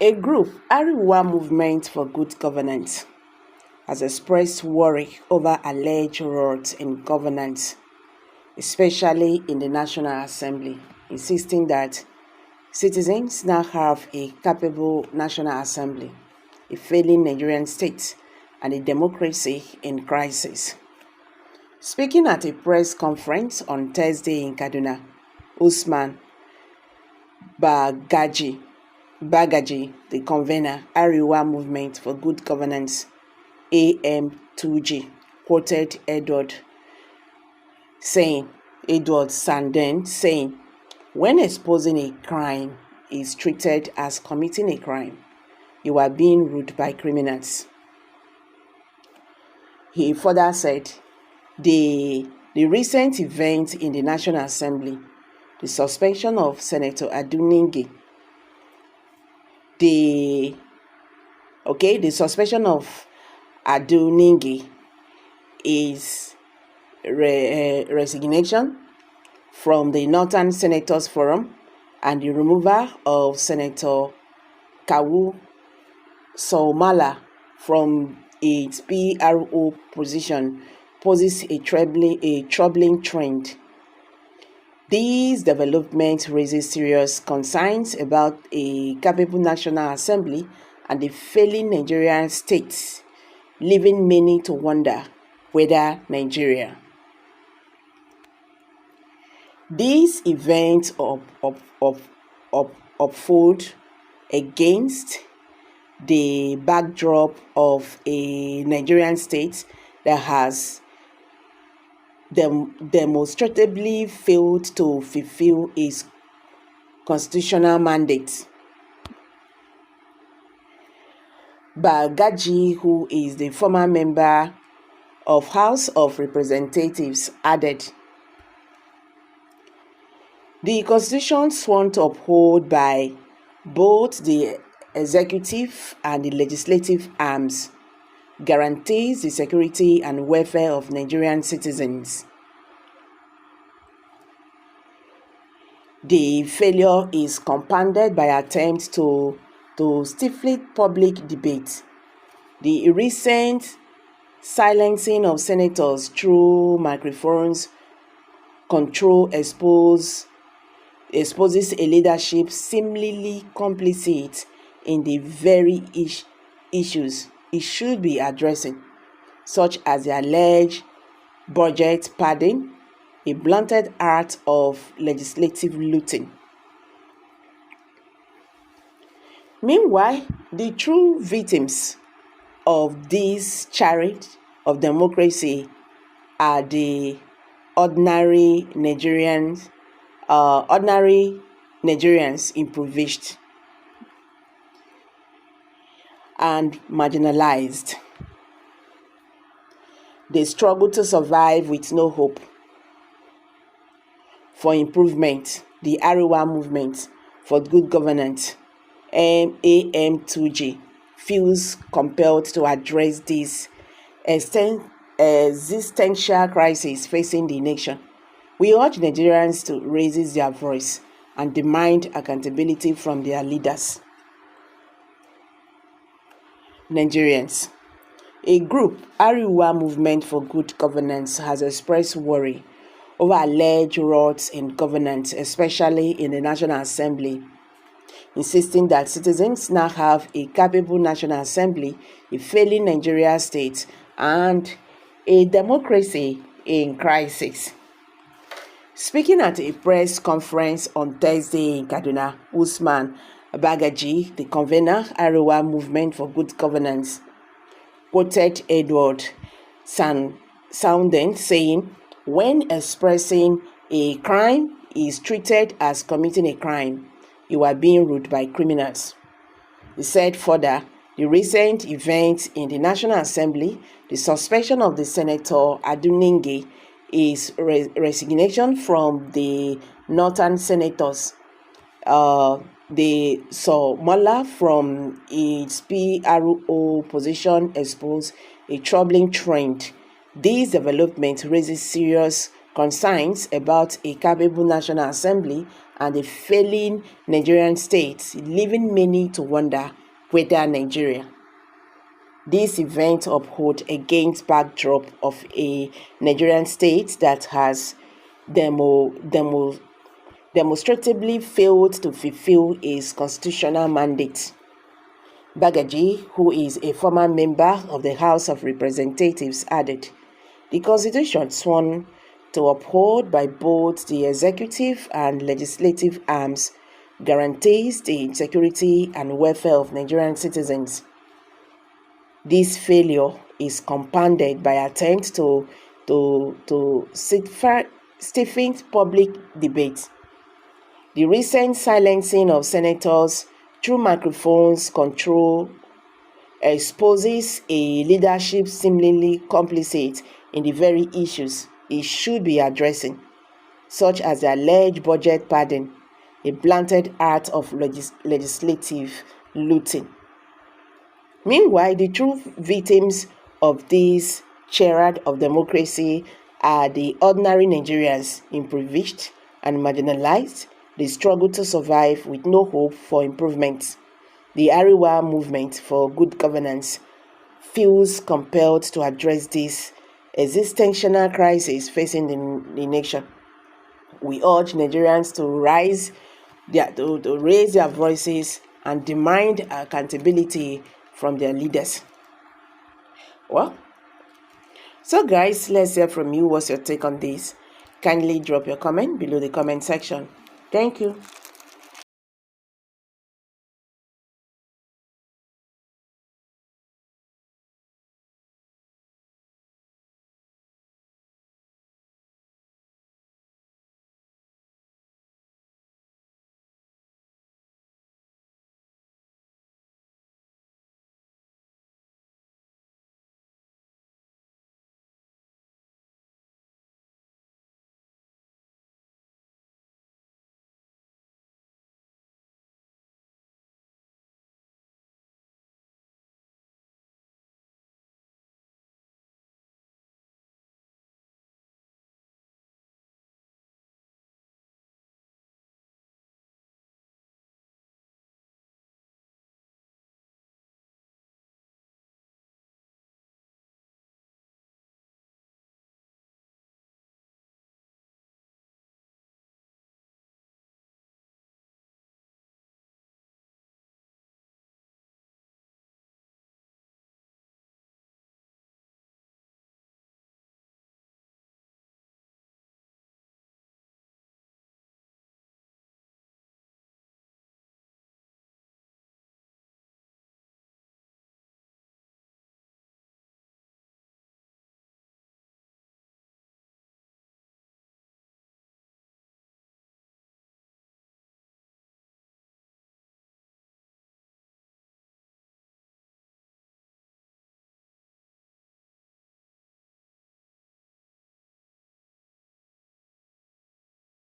A group, Ariwa Movement for Good Governance, has expressed worry over alleged rot in governance, especially in the National Assembly, insisting that citizens now have a capable National Assembly, a failing Nigerian state, and a democracy in crisis. Speaking at a press conference on Thursday in Kaduna, Usman Bagaji, the convener, Ariwa Movement for Good Governance, AM2G, quoted Edward Sanden saying, "When exposing a crime is treated as committing a crime, you are being ruled by criminals." He further said, the recent event in the National Assembly, the suspension of Senator Aduningi, the suspension of Aduningi is resignation from the Northern Senators Forum, and the removal of Senator Kawu Somala from its PRO position poses a troubling trend. These developments raises serious concerns about a capable National Assembly and the failing Nigerian state, leaving many to wonder whether Nigeria. These events unfold against the backdrop of a Nigerian state that has demonstrably failed to fulfill its constitutional mandate. Bagaji, who is the former member of House of Representatives, added, "The constitution sworn to uphold by both the executive and the legislative arms guarantees the security and welfare of Nigerian citizens. The failure is compounded by attempts to stifle public debate. The recent silencing of senators through microphones control exposes a leadership seemingly complicit in the very issues it should be addressing, such as the alleged budget padding, a blunted art of legislative looting." Meanwhile, the true victims of this charade of democracy are the ordinary Nigerians impoverished and marginalized. They struggle to survive with no hope for improvement. The Ariwa Movement for Good Governance, AM2G, feels compelled to address this existential crisis facing the nation. We urge Nigerians to raise their voice and demand accountability from their leaders. Nigerians. A group, Ariwa Movement for Good Governance, has expressed worry over alleged rot in governance, especially in the National Assembly, insisting that citizens now have a capable National Assembly, a failing Nigeria state, and a democracy in crisis. Speaking at a press conference on Thursday in Kaduna, Usman Bagaji, the convener, Ariwa Movement for Good Governance, quoted Edward Sanden saying, "When expressing a crime is treated as committing a crime, you are being ruled by criminals." He said further, the recent event in the National Assembly, the suspension of the Senator Aduningi, is resignation from the Northern Senators, the Somala from its PRO position expose a troubling trend. These developments raises serious concerns about a capable National Assembly and the failing Nigerian state, leaving many to wonder whether Nigeria. This event uphold against backdrop of a Nigerian state that has demonstratively failed to fulfill its constitutional mandate. Bagaji, who is a former member of the House of Representatives, added, "The Constitution sworn to uphold by both the executive and legislative arms guarantees the security and welfare of Nigerian citizens. This failure is compounded by attempts to stifle public debate. The recent silencing of senators through microphones control exposes a leadership seemingly complicit in the very issues it should be addressing, such as the alleged budget pardon, a blatant act of legislative looting." Meanwhile, the true victims of this charade of democracy are the ordinary Nigerians, impoverished and marginalized. They struggle to survive with no hope for improvement. The Ariwa movement for good governance feels compelled to address this existential crisis facing the nation. We urge Nigerians to raise their voices and demand accountability from their leaders. Well, so guys, let's hear from you. What's your take on this? Kindly drop your comment below the comment section. Thank you.